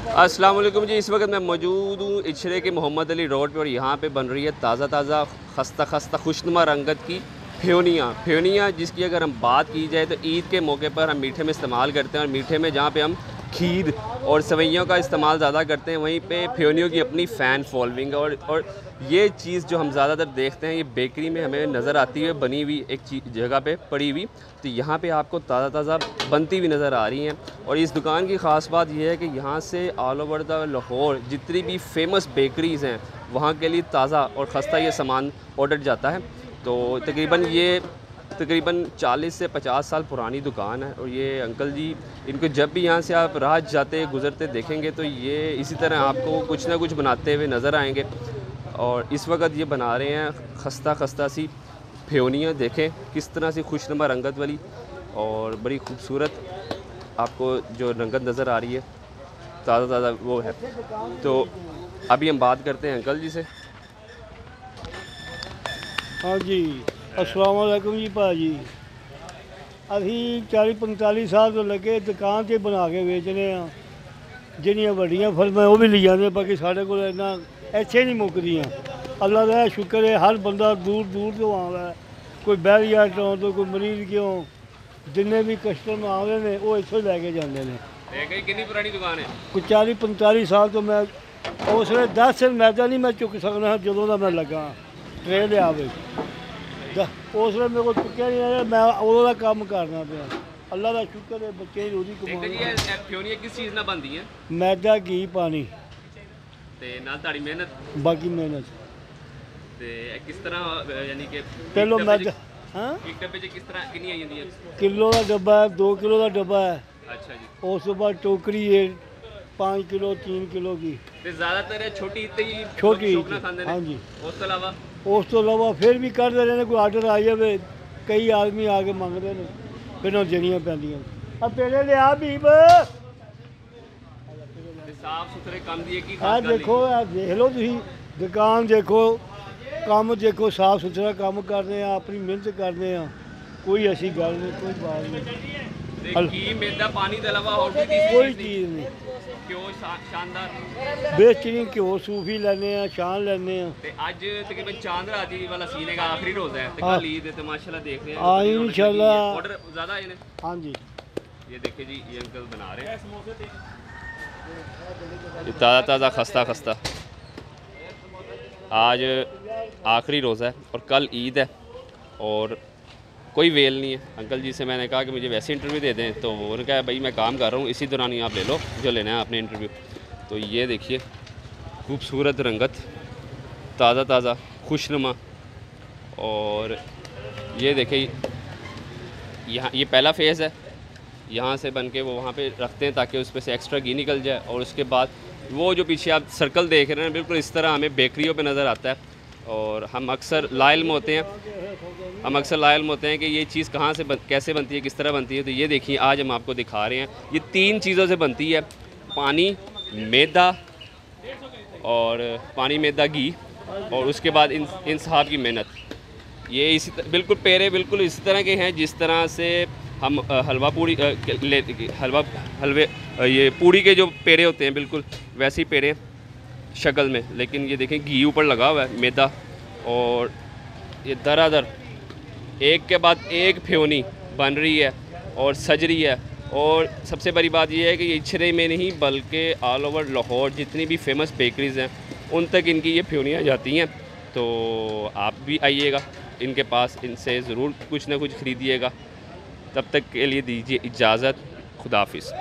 अस्सलाम वालेकुम जी। इस वक्त मैं मौजूद हूँ इचरे के मोहम्मद अली रोड पे और यहाँ पे बन रही है ताज़ा खस्ता खस्ता खुशनुमा रंगत की फेवनियाँ जिसकी अगर हम बात की जाए तो ईद के मौके पर हम मीठे में इस्तेमाल करते हैं और मीठे में जहाँ पे हम खीर और सेवइयों का इस्तेमाल ज़्यादा करते हैं, वहीं पे फेवनियों की अपनी फ़ैन फॉलोइंग है। और ये चीज़ जो हम ज़्यादातर देखते हैं ये बेकरी में हमें नज़र आती है बनी हुई एक जगह पे पड़ी हुई, तो यहाँ पे आपको ताज़ा बनती हुई नज़र आ रही हैं। और इस दुकान की ख़ास बात यह है कि यहाँ से ऑल ओवर द लाहौर जितनी भी फेमस बेकरीज़ हैं वहाँ के लिए ताज़ा और ख़स्ता ये सामान ऑर्डर जाता है। तो तकरीबन 40 से 50 साल पुरानी दुकान है। और ये अंकल जी, इनको जब भी यहाँ से आप राह जाते गुज़रते देखेंगे तो ये इसी तरह आपको कुछ ना कुछ बनाते हुए नज़र आएंगे। और इस वक्त ये बना रहे हैं खस्ता सी फेवनियाँ। देखें किस तरह से खुशनुमा रंगत वाली और बड़ी खूबसूरत आपको जो रंगत नज़र आ रही है, ताज़ा वो है। तो अभी हम बात करते हैं अंकल जी से। हाँ जी, अस्सलाम वालेकुम जी भाजी। अभी 40-45 साल तो लगे दुकान से बना के बेचने जिन्नियां वड्डियां फर्मां वो भी ले जाते, बाकी साढ़े को इन्ना इत्थे नहीं मुकदियां। अल्लाह का शुक्र है, हर बंदा दूर दूर तो आंदा है, कोई बैरिया तो कोई मरीज क्यों, जिन्ने भी कस्टमर आते हैं वो इत्थों लैके जाते हैं। कितनी पुरानी दुकान है? कोई 40-45 साल तो मैं उसने 10 दिन मैदा नहीं मैं चुक सकना जो का मैं लगा ट्रे लिया उस वे मेरे को चुक्या नहीं आया, मैं वो काम करना पाया। अल्लाह का शुक्र है, बच्चे रोजी कमाई। किस चीज़ ना बनती है? मैदा घी पानी ते नाल ताड़ी मेहनत बाकी मेहनत ते किस तरह यानी कि पहलो मैदा। हाँ, एक डब्बे च किस तरह कितनी आई जाती है? किलो का डब्बा है, 2 किलो का डब्बा है। अच्छा जी। उस बाद टोकरी है 5 किलो 3 किलो की। ज़्यादातर छोटी छोटी। हाँ जी। उस तो अलावा फिर भी करते रहे, कोई आर्डर आ जाए कई आदमी आके मंगते हैं, फिर देनियां पैंदियां। अब पेड़े लिया बीब साफ सुथरे काम दिए की देखो देख लो तुम दुकान देखो, काम देखो, साफ सुथरा काम करते हैं, अपनी मेहनत करते हैं, कोई ऐसी गल नहीं, कोई बात नहीं। घी मैदा पानी के अलावा और भी कोई चीज़ नहीं। शानदार बेहतरीन घ्यो सूफी लेने शान लेने आज तकरीबन चांद रात वाला सीने का आखिरी रोज़ा है, कल ईद है, तो माशाल्लाह देख रहे हैं हाँ इंशाल्लाह ऑर्डर ज़्यादा आए हैं। हाँ जी, ये देखिए जी, ये अंकल बना रहे हैं ताज़ा खस्ता। आज आखिरी रोज़ा है और कल ईद है और कोई वेल नहीं है। अंकल जी से मैंने कहा कि मुझे वैसे इंटरव्यू दे दें, तो उन्होंने कहा भाई मैं काम कर रहा हूँ, इसी दौरान ही आप ले लो जो लेना है आपने इंटरव्यू। तो ये देखिए खूबसूरत रंगत, ताज़ा खुशनुमा। और ये देखिए यहाँ ये पहला फ़ेज़ है, यहाँ से बन के वो वहाँ पे रखते हैं ताकि उस पर से एक्स्ट्रा घी निकल जाए। और उसके बाद वो जो पीछे आप सर्कल देख रहे हैं बिल्कुल इस तरह हमें बेकरियों पे नज़र आता है। और हम अक्सर लाइल में होते हैं कि ये चीज़ कहाँ से कैसे बनती है, किस तरह बनती है। तो ये देखिए आज हम आपको दिखा रहे हैं, ये 3 चीज़ों से बनती है, पानी मैदा घी और उसके बाद इन साहब की मेहनत। ये इसी बिल्कुल पेड़े बिल्कुल इसी तरह के हैं जिस तरह से हम हलवे ये पूड़ी के जो पेड़े होते हैं बिल्कुल वैसे ही पेड़े शक्ल में, लेकिन ये देखें घी ऊपर लगा हुआ है, मैदा, और ये दरादर एक के बाद एक फेवनी बन रही है और सज रही है। और सबसे बड़ी बात यह है कि ये इचरे में नहीं बल्कि ऑल ओवर लाहौर जितनी भी फेमस बेकरीज़ हैं उन तक इनकी ये फेवनियाँ जाती हैं। तो आप भी आइएगा इनके पास, इनसे ज़रूर कुछ ना कुछ ख़रीदिएगा। तब तक के लिए दीजिए इजाज़त, खुदा हाफिज़।